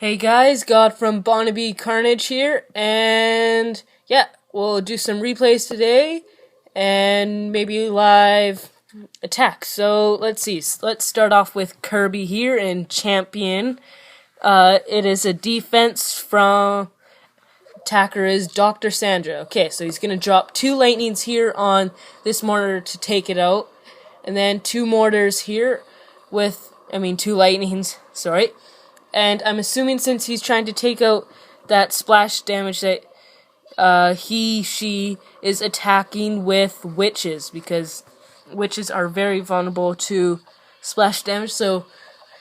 Hey guys, God from Barnaby Carnage here, and yeah, we'll do some replays today, and maybe live attacks. So let's see, let's start off with Kirby here in Champion. It is a defense from attacker is Dr. Sandra. Okay, so he's gonna drop 2 lightnings here on this mortar to take it out, and then 2 mortars here with, 2 lightnings, sorry. And I'm assuming since he's trying to take out that splash damage that she is attacking with witches, because witches are very vulnerable to splash damage. So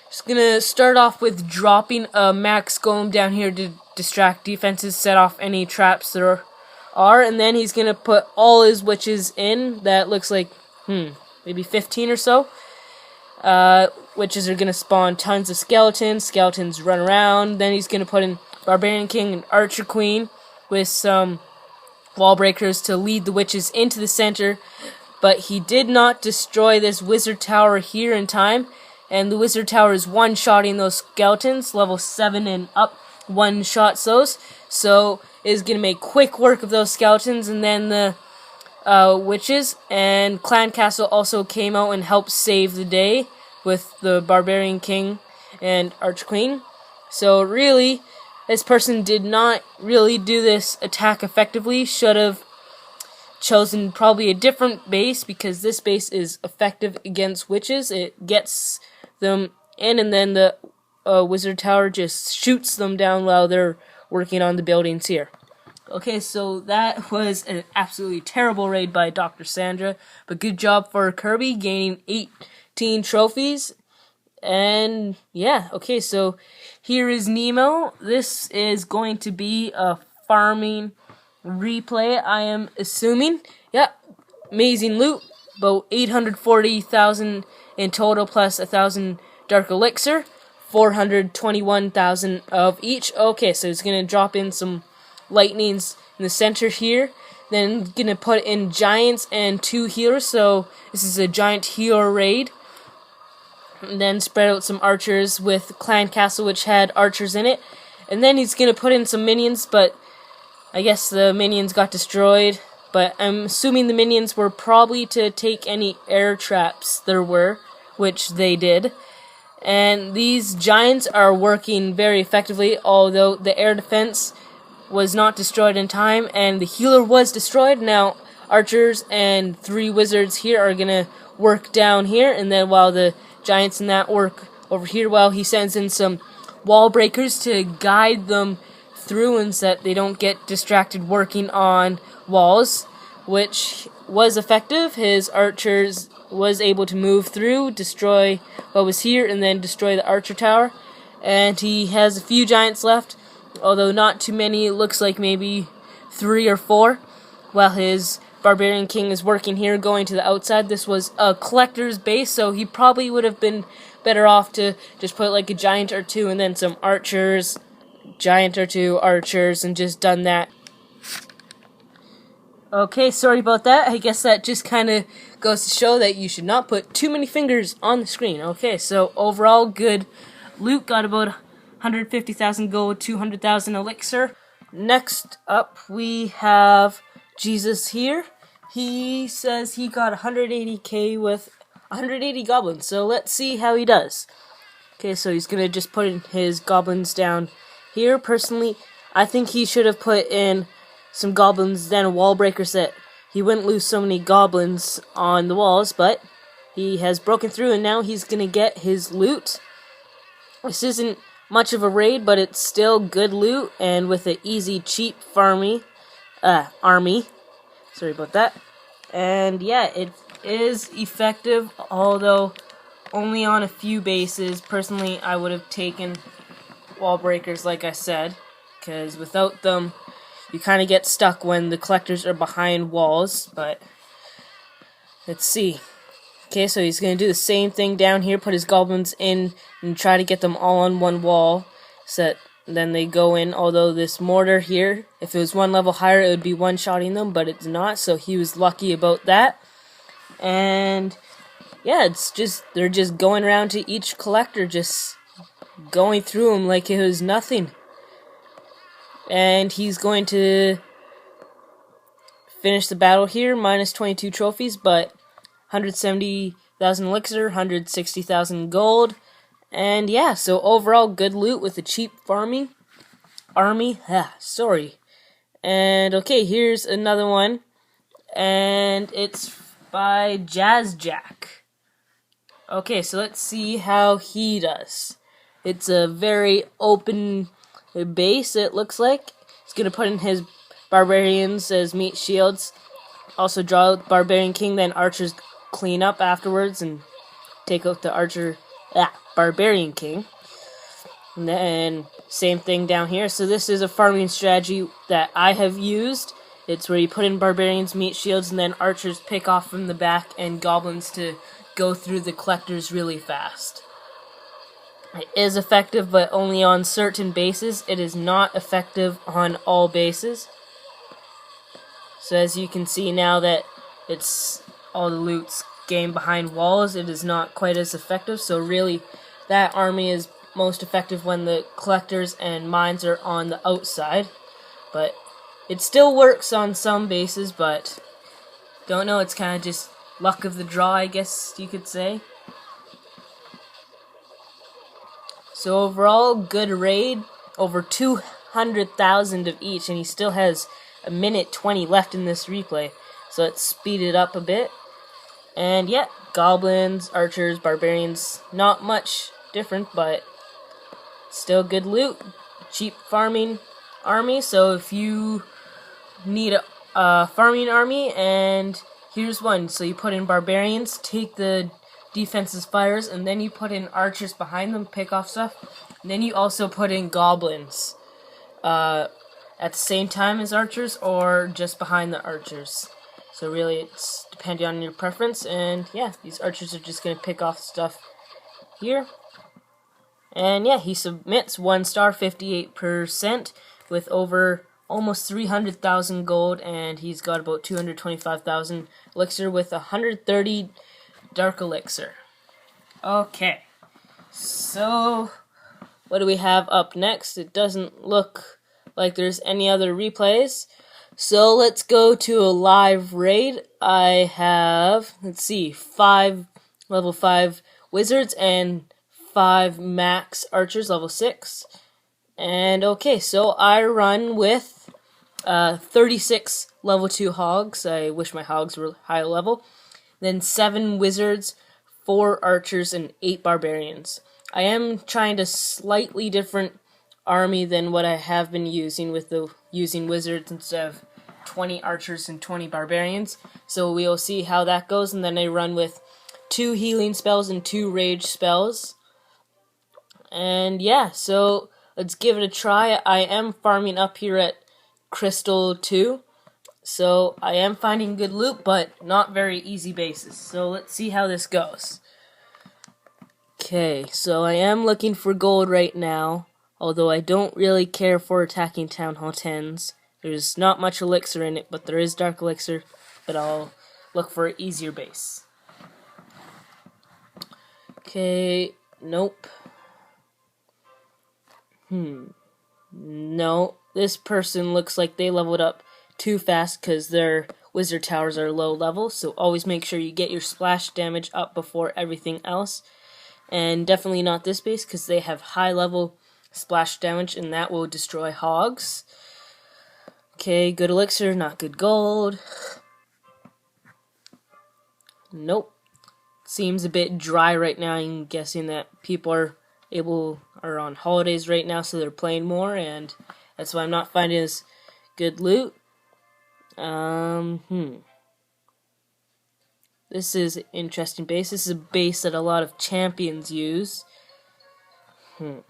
just gonna start off with dropping a max golem down here to distract defenses, set off any traps there are, and then he's gonna put all his witches in. That looks like maybe 15 or so. Witches are going to spawn tons of skeletons. Skeletons run around. Then he's going to put in Barbarian King and Archer Queen with some wall breakers to lead the witches into the center. But he did not destroy this wizard tower here in time. And the wizard tower is one-shotting those skeletons. Level 7 and up one-shots those. So is going to make quick work of those skeletons. And then the witches and Clan Castle also came out and helped save the day with the Barbarian King and Archer Queen. So really, this person did not really do this attack effectively. Should have chosen probably a different base, because this base is effective against witches. It gets them in, and then the wizard tower just shoots them down while they're working on the buildings here. Okay, so that was an absolutely terrible raid by Dr. Sandra, but good job for Kirby, gaining 18 trophies. And yeah, okay, so here is Nemo. This is going to be a farming replay, I am assuming. Yeah, amazing loot, about 840,000 in total, plus 1,000 dark elixir, 421,000 of each. Okay, so he's going to drop in some lightnings in the center here, then gonna put in giants and 2 healers, so this is a giant healer raid. And then spread out some archers with Clan Castle, which had archers in it, and then he's gonna put in some minions, but I guess the minions got destroyed. But I'm assuming the minions were probably to take any air traps there were, which they did. And these giants are working very effectively, although the air defense was not destroyed in time, and the healer was destroyed. Now archers and 3 wizards here are gonna work down here, and then while the giants in that work over here, while he sends in some wall breakers to guide them through and so that they don't get distracted working on walls, which was effective. His archers was able to move through, destroy what was here, and then destroy the archer tower. And he has a few giants left, although not too many. It looks like maybe 3 or 4, while his Barbarian King is working here, going to the outside. This was a collector's base, so he probably would have been better off to just put like a giant or 2 and then some archers, giant or 2 archers, and just done that. Okay, sorry about that. I guess that just kind of goes to show that you should not put too many fingers on the screen. Okay, so overall good loot, got about 150,000 gold, 200,000 elixir. Next up, we have Jesus here. He says he got 180k with 180 goblins, so let's see how he does. Okay, so he's gonna just put in his goblins down here. Personally, I think he should have put in some goblins, then a wall breaker set. He wouldn't lose so many goblins on the walls, but he has broken through, and now he's gonna get his loot. This isn't much of a raid, but it's still good loot, and with an easy, cheap army. Sorry about that. And yeah, it is effective, although only on a few bases. Personally, I would have taken wall breakers, like I said, because without them, you kind of get stuck when the collectors are behind walls. But let's see. Okay, so he's going to do the same thing down here, put his goblins in, and try to get them all on one wall, so that then they go in. Although this mortar here, if it was 1 level higher, it would be one-shotting them, but it's not, so he was lucky about that. And yeah, it's just, they're just going around to each collector, just going through him like it was nothing. And he's going to finish the battle here, minus 22 trophies, but 170,000 elixir, 160,000 gold. And yeah, so overall good loot with a cheap army. And okay, here's another one. And it's by Jazz Jack. Okay, so let's see how he does. It's a very open base, it looks like. He's going to put in his barbarians as meat shields. Also draw the Barbarian King, then archers clean up afterwards and take out the Barbarian King. And then same thing down here. So this is a farming strategy that I have used. It's where you put in barbarians, meat shields, and then archers pick off from the back and goblins to go through the collectors really fast. It is effective, but only on certain bases. It is not effective on all bases. So as you can see now that it's all the loot's game behind walls, it is not quite as effective. So really, that army is most effective when the collectors and mines are on the outside. But it still works on some bases, but don't know, it's kind of just luck of the draw, I guess you could say. So overall, good raid, over 200,000 of each, and he still has a minute 20 left in this replay. So let's speed it up a bit. And yeah, goblins, archers, barbarians, not much different, but still good loot. Cheap farming army, so if you need a farming army, and here's one. So you put in barbarians, take the defense's fires, and then you put in archers behind them, pick off stuff. And then you also put in goblins at the same time as archers, or just behind the archers. So really, it's depending on your preference. And yeah, these archers are just going to pick off stuff here. And yeah, he submits 1 star, 58%, with over almost 300,000 gold, and he's got about 225,000 elixir with 130 dark elixir. Okay, so what do we have up next? It doesn't look like there's any other replays, so let's go to a live raid. I have, let's see, 5 level 5 wizards and 5 max archers, level 6. And okay, so I run with 36 level 2 hogs. I wish my hogs were higher level. Then 7 wizards, 4 archers, and 8 barbarians. I am trying a slightly different army than what I have been using, with using wizards instead of 20 archers and 20 barbarians. So we will see how that goes. And then I run with 2 healing spells and 2 rage spells. And yeah, so let's give it a try. I am farming up here at Crystal 2. So I am finding good loot, but not very easy bases. So let's see how this goes. Okay, so I am looking for gold right now, although I don't really care for attacking Town Hall 10s. There's not much elixir in it, but there is dark elixir, but I'll look for an easier base. Okay, nope. No, this person looks like they leveled up too fast because their wizard towers are low level, so always make sure you get your splash damage up before everything else. And definitely not this base because they have high level splash damage, and that will destroy hogs. Okay, good elixir, not good gold. Nope. Seems a bit dry right now. I'm guessing that people are on holidays right now, so they're playing more, and that's why I'm not finding as good loot. This is an interesting base. This is a base that a lot of champions use. I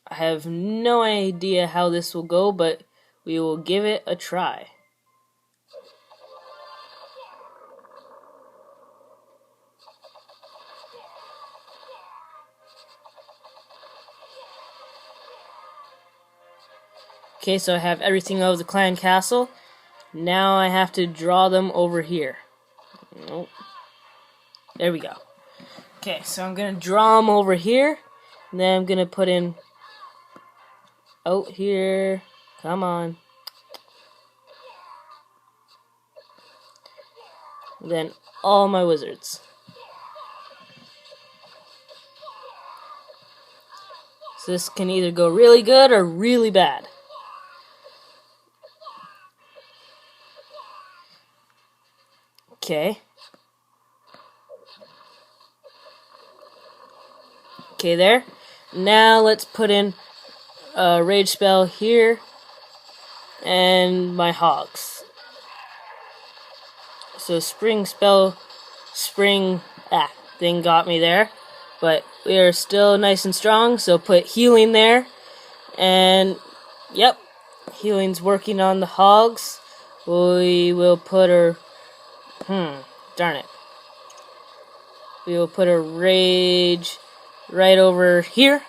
have no idea how this will go, but we will give it a try. Okay, so I have everything out of the clan castle. Now I have to draw them over here. Nope. There we go. Okay, so I'm gonna draw them over here, and then I'm gonna put in out here. Come on. And then all my wizards. So this can either go really good or really bad. Okay. Okay, there. Now let's put in a rage spell here and my hogs. So spring spell, thing got me there, but we are still nice and strong. So put healing there, and yep, healing's working on the hogs. We will put her. Darn it. We will put a rage right over here.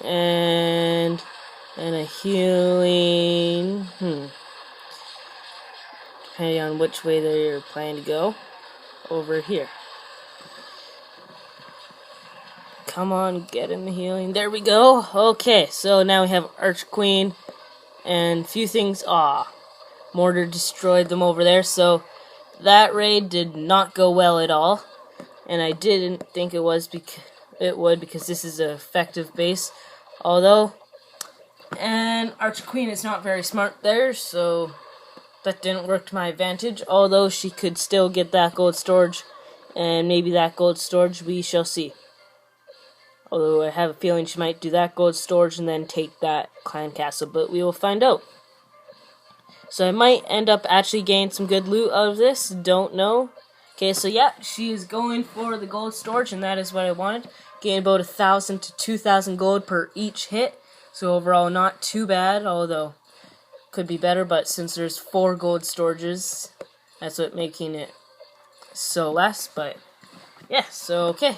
And a healing. Depending on which way they're planning to go. Over here. Come on, get in the healing. There we go. Okay, so now we have Archqueen and a few things. Mortar destroyed them over there, so that raid did not go well at all, and I didn't think it would because this is an effective base. And Archqueen is not very smart there, so that didn't work to my advantage. Although she could still get that gold storage, and maybe that gold storage, we shall see. Although I have a feeling she might do that gold storage and then take that clan castle, but we will find out. So I might end up actually getting some good loot out of this, don't know. Okay, so yeah, she is going for the gold storage, and that is what I wanted. Getting about 1,000 to 2,000 gold per each hit, so overall not too bad, although could be better, but since there's 4 gold storages, that's what making it so less, but yeah, so okay.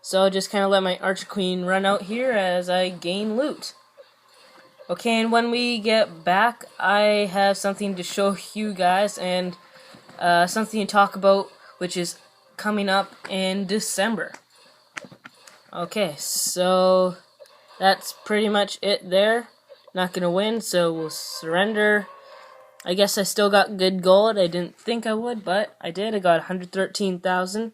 So I'll just kind of let my Archqueen run out here as I gain loot. Okay, and when we get back, I have something to show you guys, and something to talk about, which is coming up in December. Okay, so that's pretty much it there. Not gonna win, so we'll surrender. I guess I still got good gold. I didn't think I would, but I did. I got 113,000.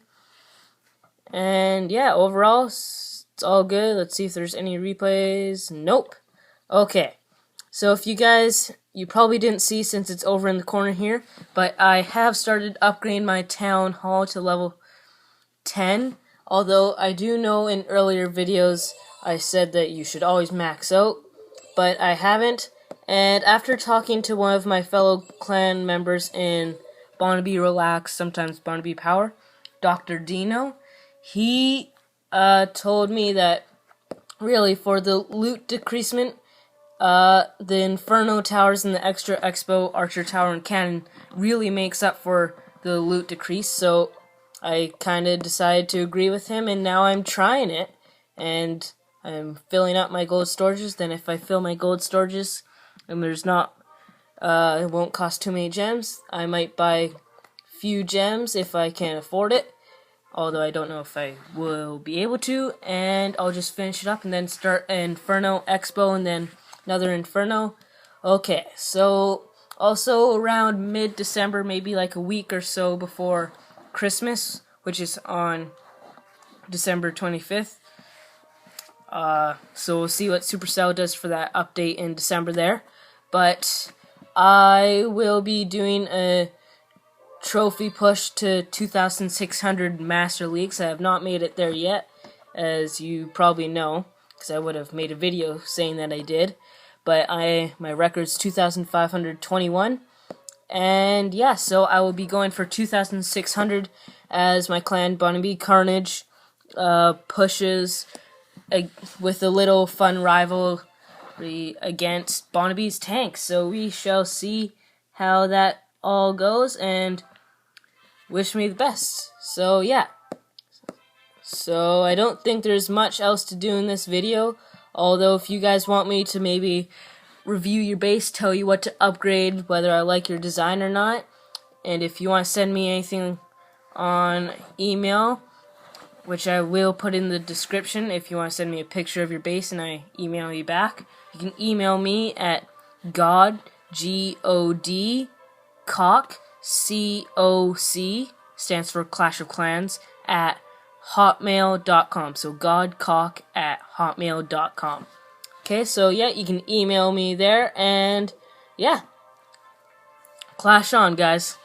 And yeah, overall, it's all good. Let's see if there's any replays. Nope. Okay, so if you probably didn't see since it's over in the corner here, but I have started upgrading my town hall to level 10, although I do know in earlier videos I said that you should always max out, but I haven't, and after talking to one of my fellow clan members in Barnaby Relax, sometimes Barnaby Power, Dr. Dino, he told me that really for the loot decreasement, the Inferno Towers and the Extra Expo Archer Tower and Cannon really makes up for the loot decrease, so I kind of decided to agree with him, and now I'm trying it, and I'm filling up my gold storages. Then if I fill my gold storages, and there's not, it won't cost too many gems, I might buy few gems if I can afford it, although I don't know if I will be able to, and I'll just finish it up and then start Inferno Expo and then another Inferno. Okay, so also around mid-December, maybe like a week or so before Christmas, which is on December 25th. So we'll see what Supercell does for that update in December there. But I will be doing a trophy push to 2,600 Master Leagues. I have not made it there yet, as you probably know, because I would have made a video saying that I did. But my record's 2,521. And yeah, so I will be going for 2,600 as my clan Barnaby Carnage pushes with a little fun rivalry against Barnaby's tanks. So we shall see how that all goes, and wish me the best. So yeah. So I don't think there's much else to do in this video, although if you guys want me to maybe review your base, tell you what to upgrade, whether I like your design or not, and if you want to send me anything on email, which I will put in the description if you want to send me a picture of your base and I email you back. You can email me at God, G-O-D, cock, C-O-C, stands for Clash of Clans, at hotmail.com. So godcock at hotmail.com. Okay, so yeah, you can email me there, and yeah, clash on, guys.